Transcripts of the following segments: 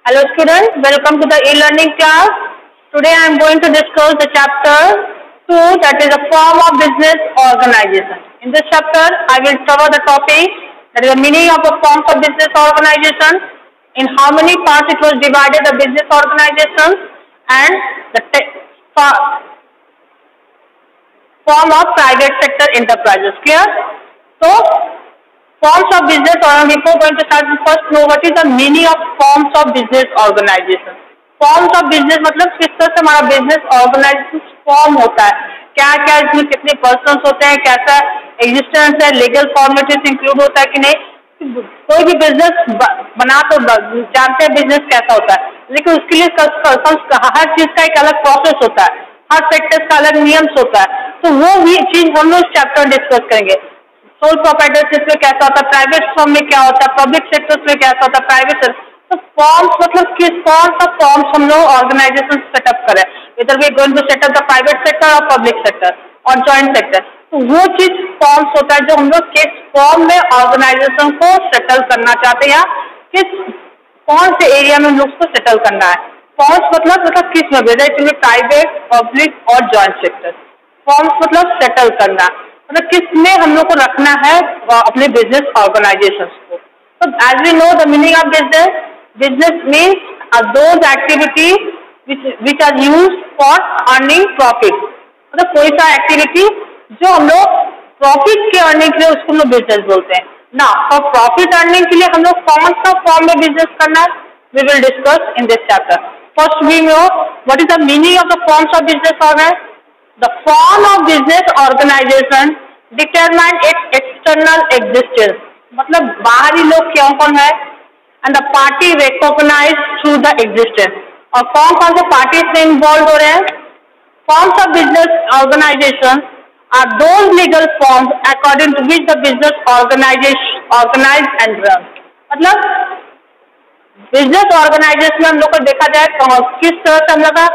Hello students, welcome to the e-learning class. Today I am going to discuss the chapter 2, that is a form of business organization. In this chapter I will cover the topic that is the meaning of the forms of business organization, in how many parts it was divided, the business organization, and the form of private sector enterprises. Clear? So forms of business, or before going to start, first know what is the meaning of forms of business organization. Forms of business मतलब किस तरह से हमारा business organisation form होता है, क्या क्या इसमें कितने पर्सन्स होते हैं, कैसा एग्जिस्टेंस है, लीगल फॉर्मेलिटीज इंक्लूड होता है कि नहीं. कोई भी बिजनेस बना तो जानते हैं बिजनेस कैसा होता है, लेकिन उसके लिए हर चीज का एक अलग प्रोसेस होता है, हर सेक्टर का अलग नियम्स होता है. तो वो भी चीज हम लोग इस चैप्टर में डिस्कस करेंगे. सोल प्रोप्राइटरशिप में कैसा होता है, प्राइवेट फर्म में क्या होता है, पब्लिक सेक्टर में कैसा होता है, प्राइवेट सेक्टर. तो फॉर्म्स मतलब किस कौन सा फॉर्म्स हम लोग ऑर्गेनाइजेशन सेटअप करें, इधर we going to set up the private sector और पब्लिक सेक्टर और जॉइंट सेक्टर. तो वो चीज फॉर्म्स होता है जो हम लोग किस फॉर्म में ऑर्गेनाइजेशन को सेटल करना चाहते हैं, या किस कौन से एरिया में हम लोग उसको सेटल करना है. फॉर्म्स मतलब किस में, whether it will be private, public और जॉइंट सेक्टर. फॉर्म्स मतलब सेटल करना, मतलब किसमें हम लोग को रखना है अपने बिजनेस ऑर्गेनाइजेशन को. तो as we know the meaning of business, business means those activity which are use for earning profit. मतलब कोई सा एक्टिविटी जो हम लोग प्रॉफिट के अर्निंग के लिए उसको हम लोग बिजनेस बोलते हैं ना. और प्रॉफिट अर्निंग के लिए हम लोग कौन सा फॉर्म में बिजनेस करना है, we will discuss in this chapter. First we know what is the meaning of the forms of business organisation. The form of business organization determine its external existence. मतलब बाहरी लोग कौन है, and the party recognized through the existence. और कौन कौन से party से इन्वॉल्व हो रहे हैं. Forms of business organization are those legal forms according to which the business organization organized and run. मतलब बिजनेस ऑर्गेनाइजेशन में हम लोग को देखा जाए किस तरह से हम लोग का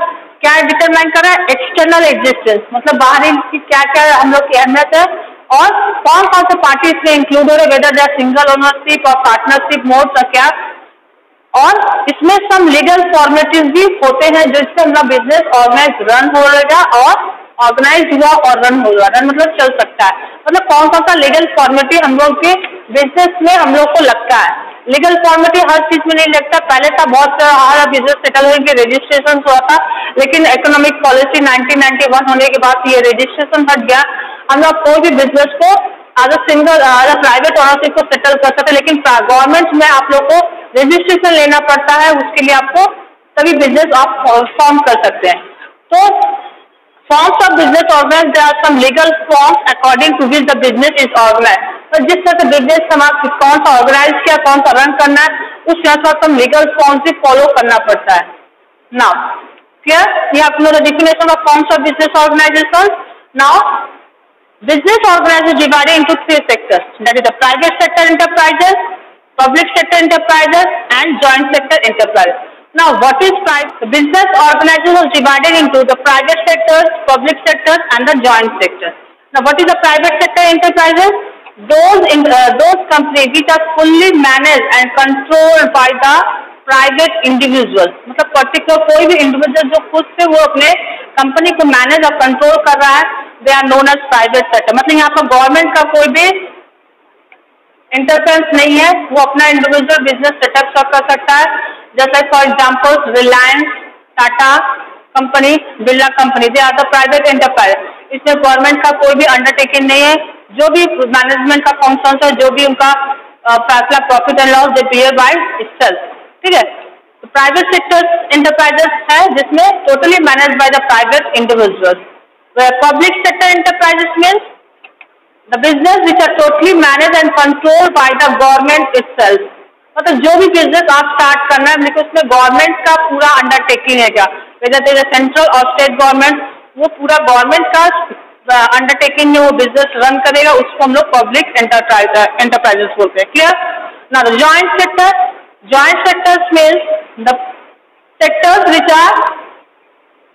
क्या डिटरमाइन कर रहा है, एक्सटर्नल एग्जिस्टेंस. मतलब बाहरी की क्या क्या हम लोग की अहमियत है और कौन कौन से पार्टी इसमें इंक्लूड हो रहे, whether they are single ownership और पार्टनरशिप मोड का क्या. और इसमें सम लीगल फॉर्मेलिटीज भी होते हैं जिससे हमारा बिजनेस ऑर्गेनाइज रन हो रहेगा और ऑर्गेनाइज हुआ और रन होगा. रन मतलब चल सकता है. मतलब कौन कौन सा लीगल फॉर्मेलिटी हम लोग के बिजनेस में हम लोग को लगता है. लीगल फॉर्मेलिटी हर चीज में नहीं लगता. पहले था बहुत हर बिजनेस सेटल होने के रजिस्ट्रेशन हुआ था, लेकिन इकोनॉमिक पॉलिसी 1991 होने के बाद ये रजिस्ट्रेशन हट गया. हम लोग कोई भी बिजनेस को as a single private ownership को सेटल कर सकते, लेकिन गवर्नमेंट में आप लोग को रजिस्ट्रेशन लेना पड़ता है. उसके लिए आपको तभी बिजनेस आप फॉर्म कर सकते हैं. तो forms of business organise, there are some legal forms according to which the business is organise. तो जिस तरह से बिजनेस हमारा कौन सा ऑर्गेनाइज किया, कौन सा रन करना है, उस हिसाब से लीगल फॉर्म्स भी फॉलो करना पड़ता है. नाउ क्लियर, ये आप लोग definition of forms of business organisation. Now business organization is divided into three sectors, that is the private sector enterprises, public sector enterprises and joint sector enterprises. Now what is private? Business organization is divided into the private sectors, public sectors and the joint sectors. Now what is the private sector enterprises? Those companies which are fully managed and controlled by the private individual. मतलब particular कोई भी individual जो खुद से वो अपने company को manage और कंट्रोल कर रहा है, they are known as private sector. मतलब यहाँ पर गवर्नमेंट का कोई भी इंटरफेरेंस नहीं है, वो अपना इंडिविजुअल बिजनेस सेटअप कर सकता है. जैसे for example Reliance, Tata company, Birla company, they are the private enterprise. इसमें गवर्नमेंट का कोई भी अंडरटेकिंग नहीं है. जो भी मैनेजमेंट का फंक्शन है, जो भी उनका फैसला profit and loss they bear by itself. ठीक है. तो प्राइवेट सेक्टर एंटरप्राइजेस है जिसमें totally manage by the private individuals. Public sector enterprises means the business which are totally manage and control by the government itself. मतलब जो भी business आप start करना है, लेकिन उसमें गवर्नमेंट का पूरा अंडरटेकिंग है क्या, वेदर इज सेंट्रल और स्टेट गवर्नमेंट, वो पूरा गवर्नमेंट का अंडरटेकिंग में वो बिजनेस रन करेगा, उसको हम लोग पब्लिक एंटरप्राइजेस बोलते हैं. क्लियर. ना joint sector, joint sectors means the sectors which are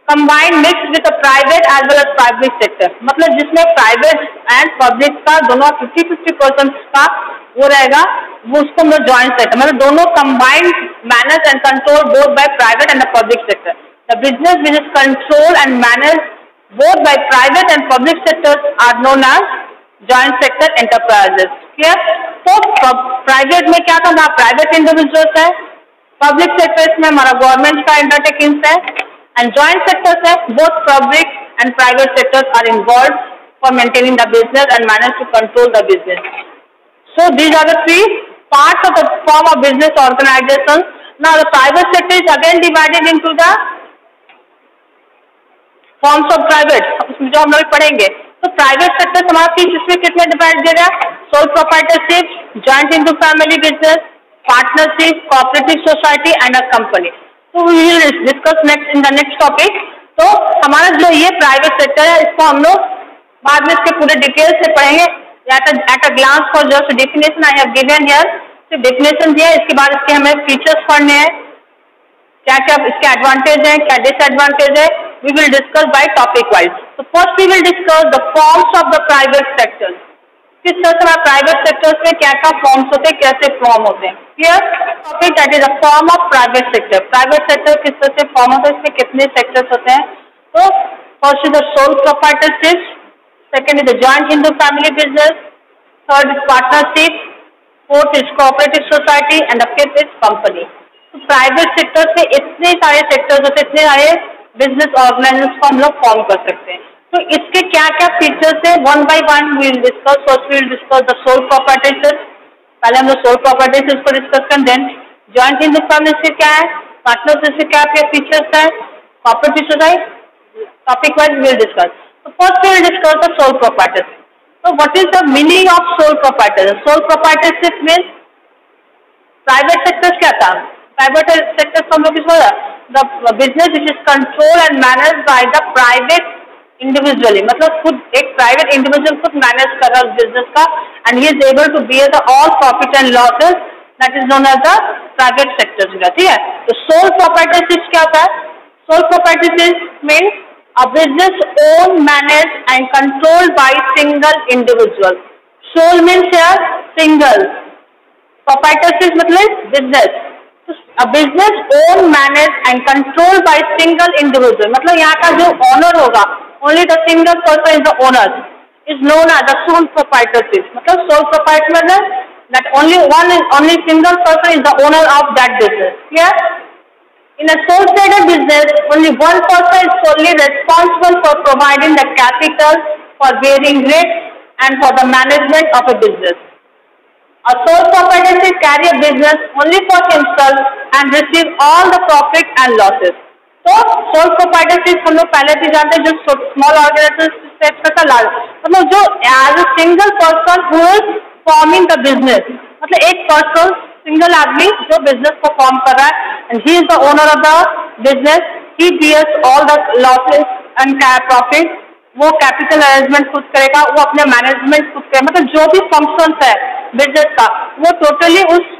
combined mixed with the private as well as public sector. मतलब जिसमें प्राइवेट एंड पब्लिक का दोनों 50-50% का वो रहेगा, वो उसको हम लोग जॉइंट सेक्टर, मतलब दोनों combined managed and controlled both by private and the public sector. The business which is controlled and managed both by private and public sectors are known as joint sector enterprises. Clear? तो private में क्या था, private individuals है, public sectors में हमारा government का undertakings है, and joint sectors है, both public and private sectors are involve for maintaining the business and manage to control the business. So these are the three parts of the form of business organization. Now the private sector is again divided into the forms of private, उसमें जो हम लोग पढ़ेंगे. तो private sector हमारा इसमें कितने divide किया, sole proprietorship, joint into family business, partnership, cooperative society and a company. तो we will discuss next in the next topic. तो हमारा जो ये प्राइवेट सेक्टर है, इसको हम लोग बाद में इसके पूरे डिटेल से पढ़ेंगे. At a glance for just definition I have given here, सिर्फ डेफिनेशन दिया है. इसके बाद इसके हमें फीचर्स पढ़ने हैं, क्या क्या इसके एडवांटेज हैं, क्या डिसएडवांटेज है. We will discuss by topic wise. तो first we will discuss the forms of the private sector. किस तरह से प्राइवेट सेक्टर्स में क्या क्या फॉर्म्स होते हैं, कैसे फॉर्म होते हैं. Clear? Topic that is a form of private sector. Private sector किस तरह से फॉर्म होता है, इसमें कितने सेक्टर्स होते हैं. तो first is the sole proprietorship, second is the joint into family business, third is partnership, fourth is cooperative society and the fifth is company. तो प्राइवेट सेक्टर से इतने सारे सेक्टर्स होते हैं, इतने सारे बिजनेस ऑर्गेनाइजेशंस को हम लोग फॉर्म कर सकते हैं. तो इसके क्या क्या फीचर्स है, one by one we will discuss. First we will discuss the sole proprietorship. पहले हम लोग सोल प्रोप्राइटरशिप को डिस्कस करें, देन जॉइंट into family क्या है, पार्टनरशिप से क्या क्या फीचर्स है, cooperative society. Topic wise we will discuss. So first we will discuss the sole proprietorship. So what is the meaning of sole proprietorship? Sole proprietorship means private sector क्या था? Private sector हम लोग किसको, the business which is controlled and managed by the private individually. मतलब खुद एक private individual खुद manage कर रहा है उस business का, and he is able to bear the all profit and losses. That is known as the private sector. ठीक है? तो sole proprietorship क्या होता है? Sole proprietorship means a business owned, managed and controlled by single individual. Sole means here single. Proprietorship मतलब business. A business owned, managed and controlled by single individual. मतलब यहाँ का जो owner होगा, only the single person is the owner, is known as the sole proprietorship. मतलब sole proprietor मतलब that only single person is the owner of that business. Clear? In a sole trader business, only one person is solely responsible for providing the capital, for bearing risks, and for the management of a business. A sole proprietor carry a business only for himself and receive all the profit and losses. तो sole proprietorship हम लोग पहले से जानते हैं, जो small organization set करता है, मतलब जो as a single person who is forming the business, मतलब एक person सिंगल आदमी जो बिजनेस को फॉर्म कर रहा है, and he is the owner of the business. He bears all the losses and profit. वो कैपिटल अरेंजमेंट खुद करेगा, वो अपने मैनेजमेंट खुद करेगा. मतलब जो भी फंक्शंस है बिजनेस का, वो टोटली उस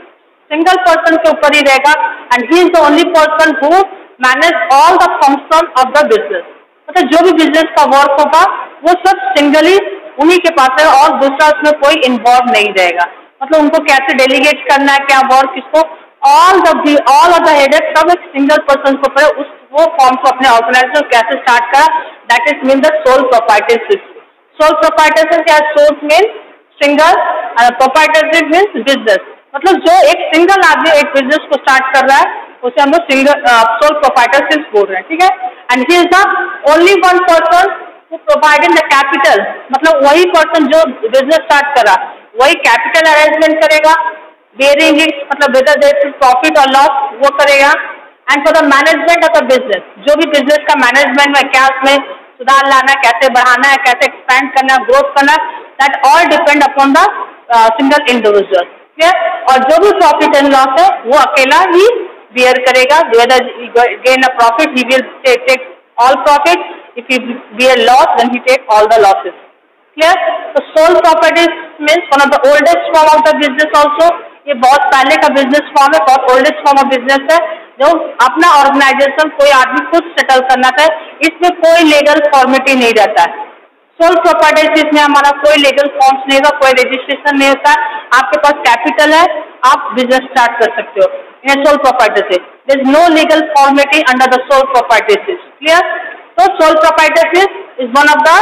सिंगल पर्सन के ऊपर ही रहेगा, and he is the only person who manage all the function of the business. मतलब जो भी बिजनेस का वर्क होगा वो सब सिंगली उन्हीं के पास है, और दूसरा उसमें कोई इन्वॉल्व नहीं रहेगा. मतलब उनको कैसे डेलीगेट करना है, क्या वर्क किसको, ऑल ऑफ द हेडेक सब एक सिंगल पर्सन को पड़े. उस वो फॉर्म को अपने ऑर्गेनाइजेशन कैसे स्टार्ट करा, that is mean the sole proprietorship. Sole proprietorship क्या, सोल मीन सिंगल और प्रोप्राइटरशिप मीन्स बिजनेस. मतलब जो एक सिंगल आदमी एक बिजनेस को स्टार्ट कर रहा है, उसे हम लोग सिंगल सोल प्रोप्राइटरशिप बोल रहे हैं. ठीक है? And he is the only one person who providing the capital. मतलब वही पर्सन जो बिजनेस स्टार्ट कर रहा, वही कैपिटल अरेंजमेंट करेगा, बेयरिंग इट मतलब वेदर देयर इज प्रॉफिट और लॉस वो करेगा, and for the management of the business, जो भी बिजनेस का मैनेजमेंट में क्या उसमें सुधार लाना है, कैसे बढ़ाना है, कैसे एक्सपेंड करना है, ग्रोथ करना है, that all depend upon the single individual. और जो भी प्रॉफिट एंड लॉस है वो अकेला ही बियर करेगा. Whether gain a profit he will take all profit, if he bear loss then he take all the losses. Clear? तो sole properties means one of the oldest form of the business also. ये बहुत पहले का business form है, बहुत oldest form of business है, जो अपना ऑर्गेनाइजेशन कोई आदमी खुद सेटल करना था. इसमें कोई लीगल फॉर्मेलिटी नहीं रहता है. सोल प्रॉपर्टीज में हमारा कोई लीगल फॉर्म्स नहीं होगा, कोई रजिस्ट्रेशन नहीं होता. आपके पास कैपिटल है, आप बिजनेस स्टार्ट कर सकते हो. in a sole proprietorship. There is no legal formality under the sole proprietorship. Clear? So sole proprietorship is one of the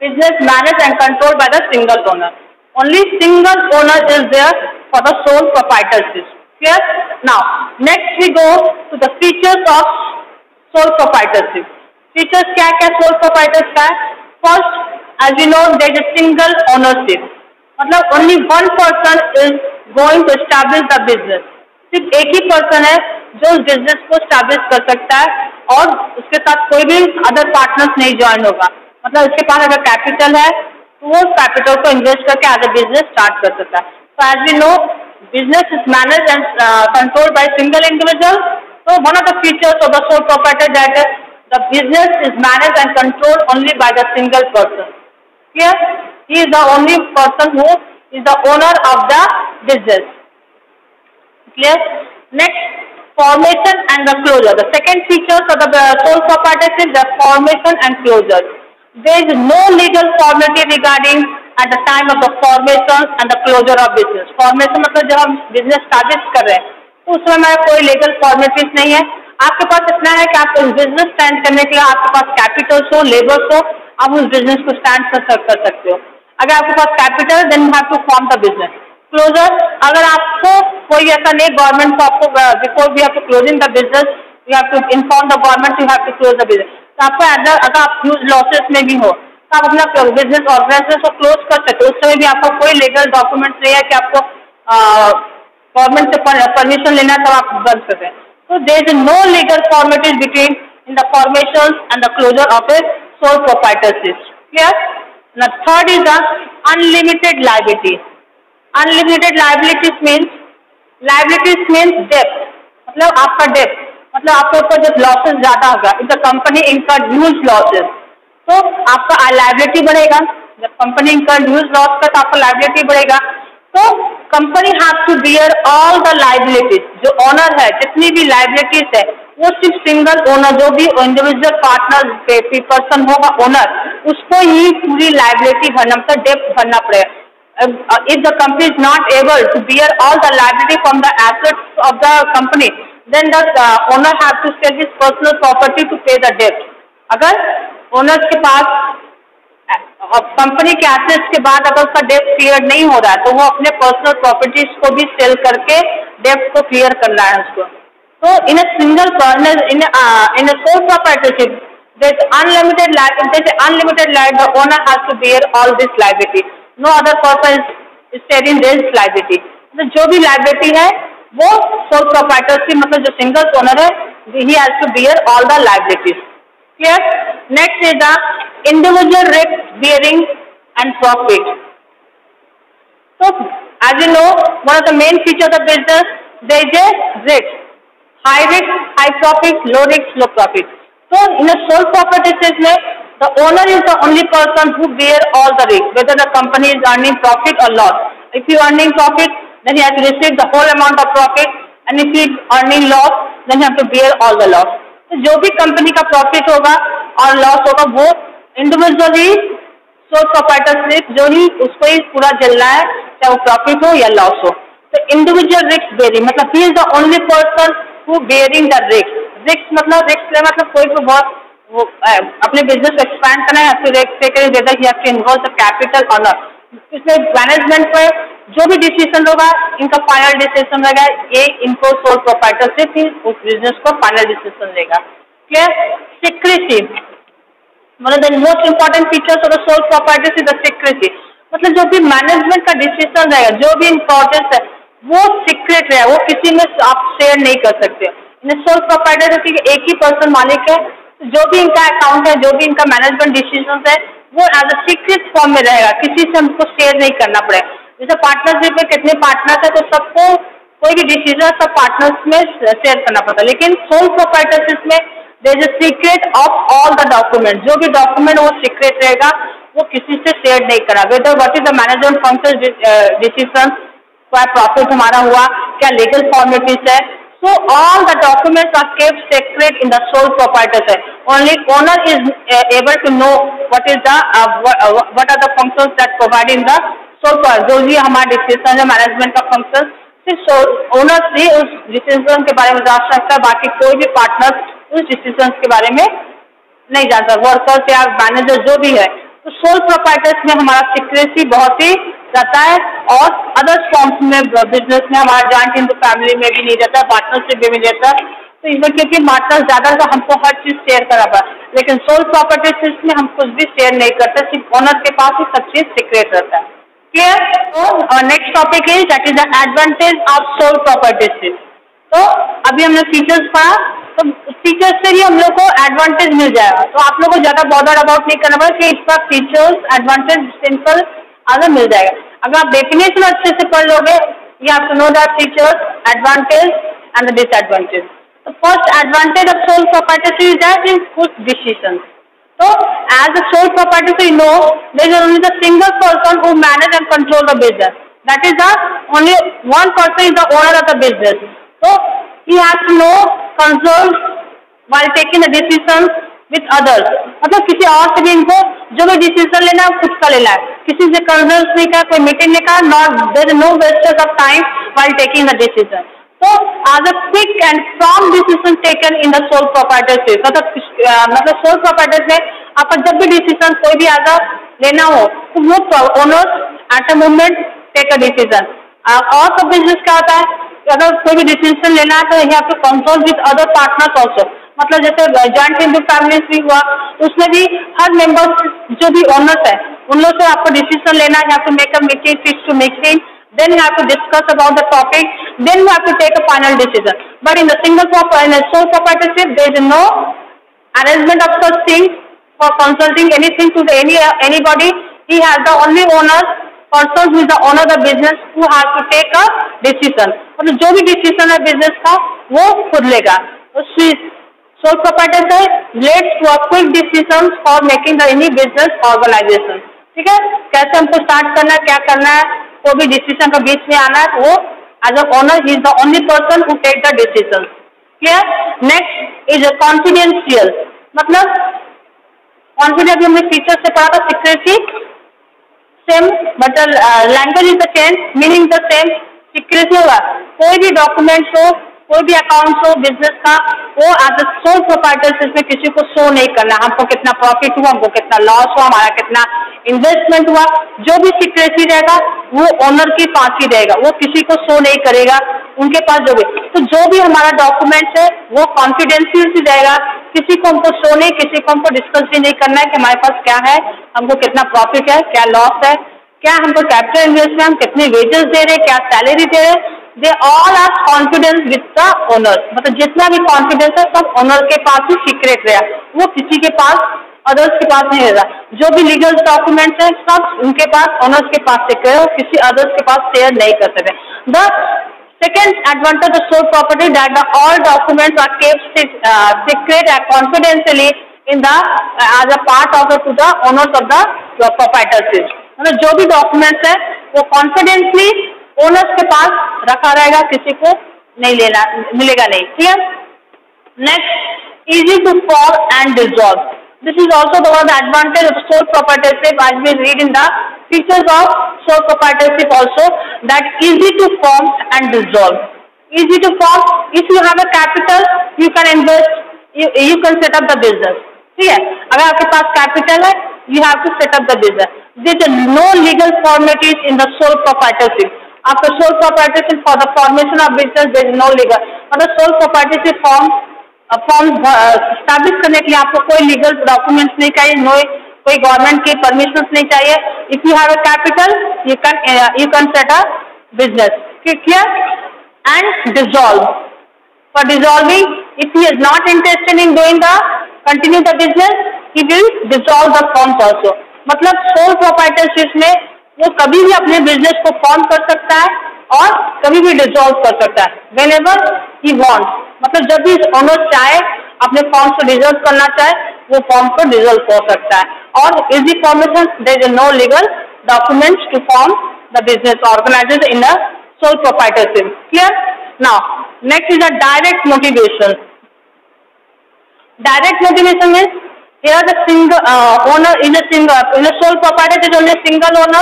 business managed and controlled by the single owner. Only single owner is there for the sole proprietorship. Clear? Now, next we go to the features of sole proprietorship. Features क्या क्या sole proprietorship का है? First, as you know, there is a single ownership. मतलब only one person is going to establish the business. सिर्फ एक ही person है जो उस बिजनेस को स्टैब्लिश कर सकता है और उसके साथ कोई भी अदर पार्टनर्स नहीं ज्वाइन होगा. मतलब उसके पास अगर कैपिटल है तो वो कैपिटल को इन्वेस्ट करके एज ए बिजनेस स्टार्ट कर सकता है. So as we know, business is managed and controlled by single individual. So one of the features of the sole proprietor that the business is managed and controlled only by the single person. Clear? He is the only person who is the owner of the business. Clear? Next, formation and the closure. The second feature of the sole proprietorship is the formation and closure. There is no legal formality regarding at the time of the formation and the closure of business. Formation मतलब जब हम business establish कर रहे हैं तो उस समय कोई legal formalities नहीं है. आपके पास इतना है कि आप उस बिजनेस स्टैंड करने के लिए आपके पास कैपिटल्स हो, लेबर्स हो, आप उस बिजनेस को स्टैंड कर सकते हो. अगर आपके पास capital then you have to form the business. Closure, अगर आपको कोई ऐसा नहीं गवर्नमेंट को आपको before we have to closing the business you have to inform the government you have to close the business. तो आपको अगर आप ह्यूज लॉसेस में भी हो तो आप अपना बिजनेस ऑर्गेनाइजेशन को क्लोज कर सकते हो. उस समय भी आपको कोई लीगल डॉक्यूमेंट नहीं है कि आपको गवर्नमेंट से परमिशन लेना तब आप बन सकते हैं. So there is no legal formalities between in the formation and the closure of a sole proprietorship. Clear? The third is the unlimited liability. Unlimited liabilities means debt. मतलब आपका debt, मतलब आपके ऊपर जब losses ज्यादा होगा, if the company incurred huge losses, तो आपका liability बढ़ेगा. जब company incurred huge loss का तो आपका liability बढ़ेगा. तो company have to bear all the liabilities. जो ओनर है जितनी भी लाइबिलिटीज है वो सिर्फ सिंगल ओनर, जो भी इंडिविजुअल पार्टनर पर्सन होगा ओनर, उसको ही पूरी लाइबिलिटी भरना, मतलब डेप्ट भरना पड़ेगा. If the company is not able to bear all the liability from the assets of the company then the owner have to sell his personal property to pay the डेप्ट. अगर ओनर के पास company के assets के बाद अगर उसका डेप्ट clear नहीं हो रहा है तो वो अपने पर्सनल प्रॉपर्टीज को भी सेल करके डेप्ट को क्लियर करना है उसको. तो in a single in a sole proprietorship there is unlimited liability. The owner has to bear all this liability. No other person is sharing this liability. जो भी लाइबिलिटी है वो सोल प्रॉपर्टीशिप मतलब जो सिंगल ओनर है he has to bear all the liabilities. Clear? Next is the individual risk bearing and profit. So, as you know, one of the main features of the business, there is a risk. High risk, high profit, low risk, low profit. So, in a sole proprietorship, the owner is the only person who bear all the risk, whether the company is earning profit or loss. If you are earning profit, then you have to receive the whole amount of profit, and if you are earning loss, then you have to bear all the loss. तो जो भी company का profit होगा और loss होगा वो individually sole proprietorship जो ही उसको ही पूरा झेलना है, चाहे वो प्रॉफिट हो या लॉस हो. तो इंडिविजुअल रिस्क बेयरिंग मतलब ही is the only person who bearing the risk. Risk मतलब कोई भी बहुत अपने बिजनेस को एक्सपैंड करना है तो risk taker whether he have to involve the capital और नॉट. इसमें मैनेजमेंट पर जो भी डिसीजन होगा इनका फाइनल डिसीजन रहेगा. ये इनको सोल प्रोप्राइटरशिप ही उस बिजनेस को फाइनल डिसीजन देगा. Clear? Secrecy one of the most important features of the sole proprietorship the secrecy. मतलब जो भी मैनेजमेंट का डिसीजन रहेगा, जो भी इम्पोर्टेंस है वो सीक्रेट रहेगा, वो किसी में आप शेयर नहीं कर सकते. इन सोल प्रोप्राइटरशिप एक ही पर्सन मालिक है, जो भी इनका अकाउंट है, जो भी इनका मैनेजमेंट डिसीजन है वो एज अ सीक्रेट फॉर्म में रहेगा, किसी से हमको शेयर नहीं करना पड़ेगा. जैसे पार्टनरशिप में कितने पार्टनर्स है तो सबको कोई भी डिसीजन सब पार्टनर्स में शेयर करना पड़ता है. लेकिन सोल प्रोप्राइटरशिप में there is a secret of all the document. जो भी डॉक्यूमेंट वो सीक्रेट रहेगा, वो किसी से शेयर नहीं करा. Whether what is the management function decision, क्या प्रॉफिट हमारा हुआ, क्या लीगल फॉर्मेलिटीज है. So all the documents are kept secret in the sole proprietorship. Only owner is able to know what is the what are the functions that provide in the sole proprietorship. जो भी हमारा discussion है management का function सिर्फ owners ही उस decision के बारे में जान सकता है, बाकी कोई भी पार्टनर उस डिसीजन के बारे में नहीं जानता, वर्कर्स या मैनेजर जो भी है। तो सोल प्रोप्राइटर्स में हमारा सीक्रेसी बहुत ही रहता है, और अदर्स फॉर्म्स में बिजनेस में हमारा जॉइंट इंटू फैमिली में भी नहीं रहता, पार्टनरशिप में भी नहीं रहता। तो इसमें क्योंकि पार्टनर ज्यादा तो हमको हर चीज शेयर करा पाए, लेकिन सोल प्रॉपर्टीज में हम कुछ भी शेयर नहीं करते, सिर्फ ओनर के पास ही सब चीज सीक्रेट रहता है। क्लियर? तो next topic is that is the advantage of sole properties. तो अभी हमने फीचर्स पढ़ा, तो फीचर्स से भी हम लोग को एडवांटेज मिल जाएगा, तो आप लोग को ज्यादा बॉदर अबाउट नहीं करना पड़ेगा कि इसका फीचर्स एडवांटेज सिंपल आगे मिल जाएगा। अगर आप डेफिनेशन अच्छे से पढ़ लोगे, you have to know that features, advantage and the disadvantage. The first advantage of sole proprietorship is that it puts decisions. So, as a sole proprietor, you know there is only the single person who manage and control the business. That is the only one person is the owner of the business. So, he has to know control while taking the decisions with others. मतलब किसी और से भी इनको जो भी decision लेना है खुद का लेना है, किसी से कंसल्ट नहीं का, कोई मीटिंग नहीं का, not there is no wastage of time while taking the decision. So, as a quick and prompt decision taken in the sole proprietorship, मतलब sole proprietorship में आपका जब भी डिसीजन कोई भी आधा लेना हो, तो वो owners at a moment take a decision. और सब बिजनेस क्या होता है, अगर कोई भी डिसीजन लेना है तो यही आपको consult with other partners also, मतलब जैसे जॉइंट इंटू फैमिलीज भी हुआ, उसमें भी हर मेंबर्स जो भी ओनर्स है उन लोग से आपको डिसीजन लेना है, आपको make a meeting, fix to meeting, then you have to discuss about the topic, then you have to take a final decision. But in the in a sole proprietorship, there is no arrangement of such things for consulting anything to anybody. He has the only owner, person who is the owner of the business, who has to take a decision. मतलब जो भी decision है business का वो खुद लेगा। Sole proprietorship leads to a quick decisions for making the any business organization. ठीक है, कैसे हमको स्टार्ट करना है, क्या करना है, कोई भी डिसीजन का बीच में आना है, तो वो as a owner he is the only person who take the decision. Clear? Next is confidential, मतलब कॉन्फिडेंस हमने फीचर से पढ़ा था, secrecy same but language is the same, meaning the same. Secrecy होगा, कोई भी डॉक्यूमेंट हो, कोई भी अकाउंट हो बिजनेस का, वो एज अ सोल प्रोप्राइटरशिप में किसी को शो नहीं करना, हमको कितना प्रॉफिट हुआ, हमको कितना लॉस हुआ, हमारा कितना इन्वेस्टमेंट हुआ, जो भी सीक्रेसी रहेगा वो ओनर के पास ही रहेगा, वो किसी को शो नहीं करेगा, उनके पास जो भी हमारा डॉक्यूमेंट है वो कॉन्फिडेंशियल ही रहेगा, किसी को हमको शो नहीं, किसी को हमको डिस्कस भी नहीं करना है कि हमारे पास क्या है, हमको कितना प्रॉफिट है, क्या लॉस है, क्या हमको कैपिटल इन्वेस्टमेंट, हम कितने वेजेस दे रहे, क्या सैलरी दे रहे, they all are confidence with the owner. मतलब जितना भी कॉन्फिडेंस है सब ओनर के पास ही सीक्रेट रहा, वो किसी के पास अदर्स के पास नहीं रहेगा। जो भी लीगल डॉक्यूमेंट्स हैं सब उनके पास ओनर्स के पास सीक्रेट है, किसी अदर्स के पास शेयर नहीं कर सकते। The second advantage of sole property that the all documents are kept secret and confidentially in the as a part of to the owners of the proprietorship। मतलब जो भी डॉक्यूमेंट्स है वो कॉन्फिडेंटली ओनर्स के पास रखा रहेगा, किसी को नहीं लेना मिलेगा नहीं। Clear? Next, easy to form and dissolve. This is also the one advantage of sole proprietorship as we read in the features of sole proprietorship also, that easy to form and dissolve. Easy to form, if you have a capital you can invest, you can set up the business। ठीक है, अगर आपके पास capital है you have to set up the business। There is no legal formalities in the sole proprietorship। आपका sole proprietorship for the formation of business there is no legal, मतलब sole proprietorship form establish करने के लिए आपको कोई legal documents नहीं चाहिए, कोई गवर्नमेंट की परमिशन नहीं चाहिए। If you have a capital you can set a business. Clear? And dissolve, for dissolving if he is not interested in doing the continue the business he will dissolve the forms also. मतलब sole proprietorship में वो कभी भी अपने business को form कर सकता है और कभी भी डिसॉल्व कर सकता है, वेन एवर ही वॉन्ट्स। मतलब जब भी ओनर चाहे अपने फॉर्म को डिसॉल्व करना चाहे वो फॉर्म को डिसॉल्व कर सकता है, और easy formation there is no legal documents to form the business organization in a sole proprietorship. Clear? Now next is a direct motivation. Direct motivation means here the single owner in a sole proprietorship is only single owner,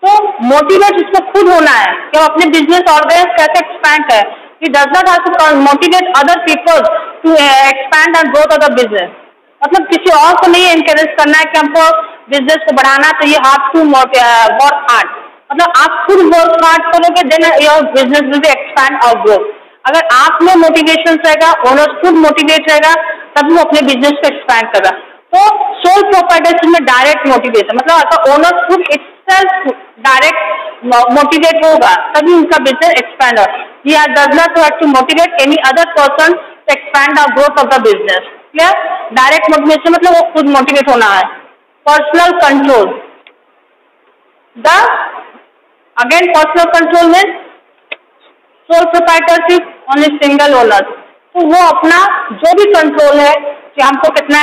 तो motivate इसको खुद होना है कि वो अपने business organise कैसे expand करे. He does not have to motivate other people to expand and growth of the business. मतलब किसी और को नहीं एनकरेज करना है कि हमको बिजनेस को बढ़ाना चाहिए, हाथ टू वर्क हार्ड. मतलब आप खुद वर्क हार्ड करोगे then your business will be expand और ग्रो. अगर आप में मोटिवेशन रहेगा, ओनर खुद मोटिवेट रहेगा, तब वो अपने बिजनेस को एक्सपैंड करेगा. तो सोल प्रोप्राइटरशिप में डायरेक्ट मोटिवेशन, मतलब अगर ओनर खुद इटसेल्फ डायरेक्ट मोटिवेट होगा तभी उनका बिजनेस एक्सपैंड होगा. He does not have to motivate any other person to expand the growth of the business. Clear? Direct motivation मतलब वो खुद मोटिवेट होना है. Personal control. The again personal control में sole proprietorship only single owner. तो वो अपना जो भी कंट्रोल है कि हमको कितना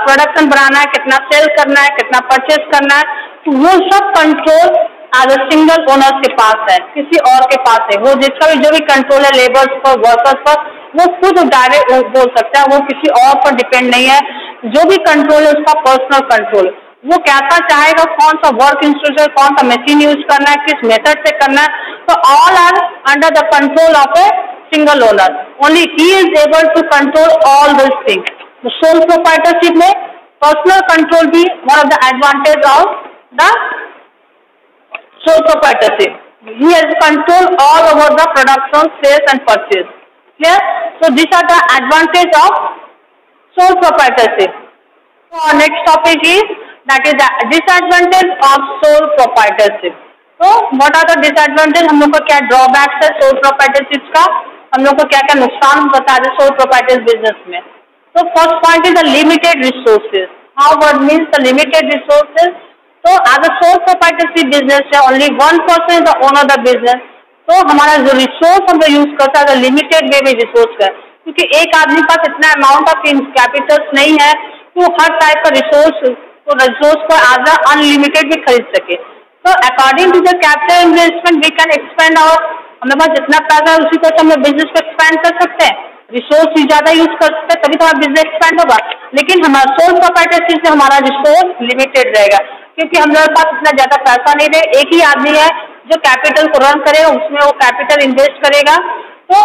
प्रोडक्शन बढ़ाना है, कितना सेल करना है, कितना परचेज करना है, तो वो सब control as a single owner के पास है, किसी और के पास है. वो जिसका भी जो भी कंट्रोल है लेबर्स पर, वर्कर्स पर, वो खुद डायरेक्ट बोल सकता है, वो किसी और पर डिपेंड नहीं है. जो भी कंट्रोल है उसका पर्सनल कंट्रोल. वो कैसा चाहेगा, कौन सा वर्क इंस्ट्रक्टर, कौन सा मशीन यूज करना है, किस मेथड से करना है, तो all are under the control of a single owner. Only he is able to control all this things. Sole proprietorship में पर्सनल कंट्रोल भी one of the advantage of the sole proprietorship. He has control all over the production, sales and purchase. Clear? So these are the advantage of sole proprietorship. So our next topic is that is the disadvantage of sole proprietorship. So what are the disadvantage? हम लोग को क्या drawbacks है sole proprietorship का, हम लोग को क्या क्या नुकसान बता रहे sole proprietorship business में. So first point is the limited resources. How what means the limited resources? तो as a sole proprietorship business है, only 1% is the owner the business. तो हमारा जो रिसोर्स हम यूज करता है लिमिटेड वे में रिसोर्स का, क्योंकि एक आदमी के पास इतना अमाउंट ऑफ कैपिटल्स नहीं है कि वो हर टाइप का रिसोर्स को एज अ अनलिमिटेड भी खरीद सके. तो according to the capital investment we can expand our. हमारे पास जितना पैसा है उसी को हम बिजनेस को एक्सपेंड कर सकते हैं. रिसोर्स भी ज्यादा यूज कर सकते हैं तभी तो हमारा बिजनेस एक्सपेंड होगा. लेकिन हमारा सोल प्रोप्राइटरशिप से हमारा रिसोर्स लिमिटेड रहेगा, क्योंकि हम लोगों के पास इतना ज्यादा पैसा नहीं रहे. एक ही आदमी है जो कैपिटल को रन करेगा, उसमें वो कैपिटल इन्वेस्ट करेगा. तो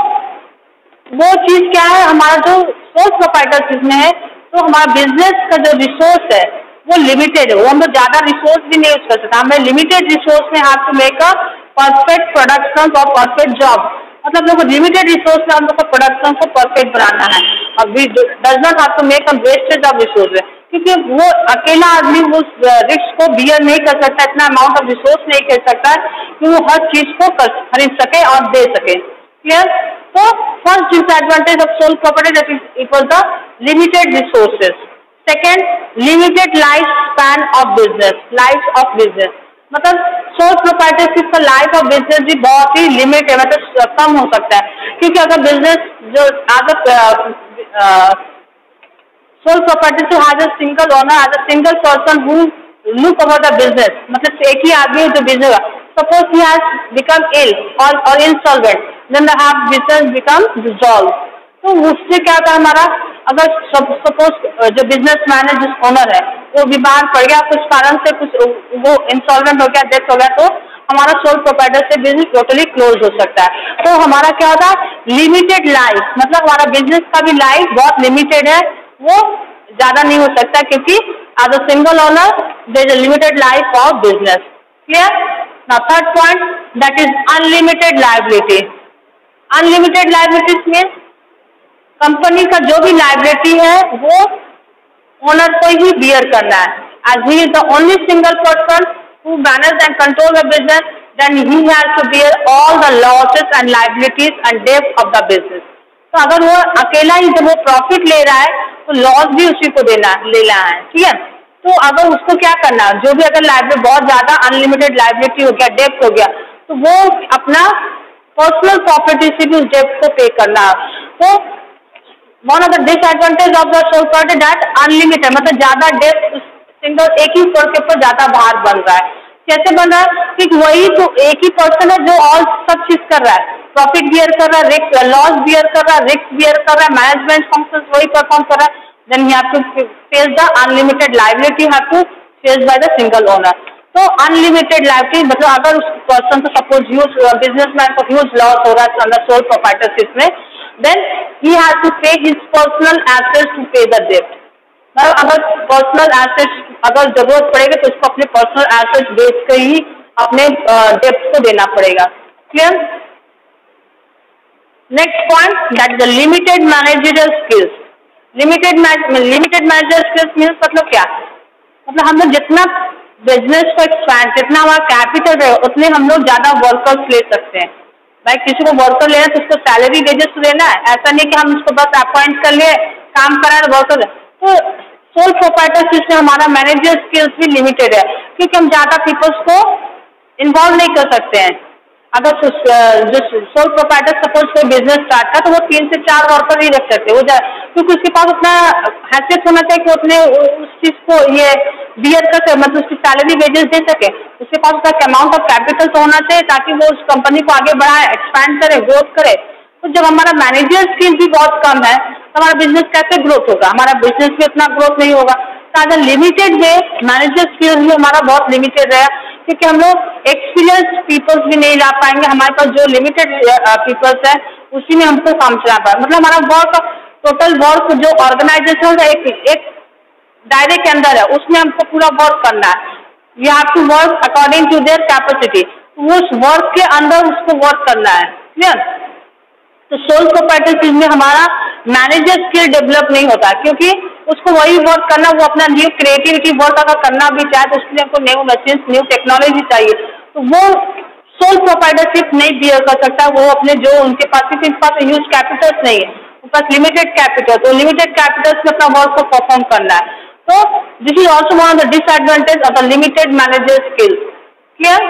वो चीज क्या है, हमारा जो सोल प्रोप्राइटरशिप में है, तो हमारा बिजनेस का जो रिसोर्स है वो लिमिटेड है. वो हम लोग ज्यादा रिसोर्स भी नहीं यूज कर सकते. हमें लिमिटेड रिसोर्स में हाथ to make a perfect production और परफेक्ट जॉब. मतलब लोग लिमिटेड रिसोर्स में हम लोग को प्रोडक्शन को परफेक्ट बनाना है. और we does not have to make a wastage of resource, क्योंकि वो अकेला आदमी उस रिस्क को बियर नहीं कर सकता, इतना अमाउंट ऑफ रिसोर्स नहीं कर सकता कि वो हर चीज को खरीद सके और दे सके. क्लियर? तो first disadvantage of sole property that is equal the limited resources. Second, limited life span of business. Life of business मतलब सोल प्रोप्राइटरशिप का लाइफ ऑफ बिजनेस भी बहुत ही लिमिट है, मतलब कम हो सकता है. क्योंकि अगर बिजनेस जो आदत sole proprietorship has a single owner, has a single person who look over the business. मतलब एक ही आदमी जो business, suppose he has become ill और insolvent, then the half business become dissolve. तो उससे क्या होता है हमारा, अगर सपोज जो बिजनेसमैन है, जिस ओनर है, वो बीमार पड़ गया कुछ कारण से, कुछ वो इंसॉल्वेंट हो गया, डेथ हो गया, तो हमारा soul proprietorship business totally close हो सकता है. तो हमारा क्या होता है, लिमिटेड लाइफ, मतलब हमारा बिजनेस का भी लाइफ बहुत लिमिटेड है, वो ज्यादा नहीं हो सकता, क्योंकि as a single owner there is a limited life of business. Clear? Now third point that is unlimited liability. Unlimited liabilities means company का जो भी लायबिलिटी है वो ओनर को ही बियर करना है. As he is the only single person who manage and control the business, then he has to bear all the losses and liabilities and डेब्ट of the business. तो अगर वो अकेला ही जब वो प्रॉफिट ले रहा है तो लॉस भी उसी को लेना है. ठीक है? तो अगर उसको क्या करना है, जो भी अगर लायबिलिटी बहुत ज्यादा अनलिमिटेड लायबिलिटी हो गया, डेब्ट हो गया, तो वो अपना पर्सनल प्रॉपर्टी से भी उस डेब्ट को पे करना है. तो one of the disadvantage of the sole property that unlimited, मतलब ज्यादा डेब्ट सिंगल एक ही पर्सन के ऊपर ज्यादा भार बन रहा है. कैसे बन रहा है कि वही तो एक ही पर्सन है जो ऑल सब चीज कर रहा है, प्रॉफिट बियर कर रहा है, रिस्क लॉस बियर कर रहा है, रिस्क बियर कर रहा है, मैनेजमेंट फंक्शंस वही परफॉर्म कर रहा है. Then you have to face the unlimited liability, you have to face by the single owner. तो अनलिमिटेड लाइबिलिटी मतलब अगर उस पर्सन को सपोज ह्यूज बिजनेसमैन को ह्यूज लॉस हो रहा है अंदर सोल प्रोप्राइटरशिप में, then he has to pay his personal assets to pay the debt. मतलब अगर पर्सनल एसेट्स अगर जरूरत पड़ेगी तो उसको अपने पर्सनल एसेट्स बेच कर ही अपने डेट को देना पड़ेगा। Clear? Next point that the limited managerial skills. Limited manager skills means मतलब क्या? मतलब हम लोग जितना बिजनेस को एक्सपैंड, जितना हमारा कैपिटल है उतने हम लोग ज्यादा वर्कर्स ले सकते हैं। भाई किसी को वर्कर लेना है तो उसको सैलरी वेजेस लेना है, ऐसा नहीं कि हम उसको बस अपॉइंट कर लिए काम करा वर्कर। तो सोल प्रोप्राइटरशिप में हमारा मैनेजर स्किल्स भी लिमिटेड है क्योंकि हम ज्यादा पीपल्स को इन्वॉल्व नहीं कर सकते हैं। अगर जो सोल प्रोप्राइटर सपोज कोई बिजनेस स्टार्ट था तो वो 3 से 4 वर्कर ही रख सकते वो, क्योंकि उसके पास उतना हैसियत होना चाहिए कि उतने उस चीज को ये बियर कर सके, मतलब उसकी सैलरी वेजेस दे सके। उसके पास उसका अमाउंट ऑफ कैपिटल तो होना चाहिए ताकि वो उस कंपनी को आगे बढ़ाए, एक्सपैंड करे, ग्रोथ करे। तो जब हमारा मैनेजर स्किल भी बहुत कम है तो हमारा बिजनेस कैसे ग्रोथ होगा? हमारा बिजनेस भी उतना ग्रोथ नहीं होगा। तो अगर लिमिटेड वे मैनेजर स्किल भी हमारा बहुत लिमिटेड रहेगा क्योंकि हम लोग एक्सपीरियंस पीपल्स भी नहीं ला पाएंगे। हमारे पास जो लिमिटेड पीपल्स है उसी में हमको काम चला पाए। मतलब हमारा वर्क टोटल वर्क जो ऑर्गेनाइजेशन है एक दायरे के अंदर है, उसमें हमको पूरा वर्क करना है। You have to work according to their capacity. उस वर्क के अंदर उसको वर्क करना है। क्लियर? तो सोल प्रोप्राइटरशिप में हमारा मैनेजर स्किल डेवलप नहीं होता क्योंकि उसको वही वर्क करना, वो अपना न्यू क्रिएटिविटी वर्क अगर करना भी चाहे तो उसके लिए हमको न्यू मशीन, न्यू टेक्नोलॉजी चाहिए। तो वो सोल प्रोप्राइटरशिप नहीं बियर कर सकता। वो अपने जो उनके पास ह्यूज कैपिटल्स नहीं है, उनके पास लिमिटेड कैपिटल, तो लिमिटेड कैपिटल्स में अपना वर्क को परफॉर्म करना है। तो this is also one of the disadvantage of the limited manager skills. Clear?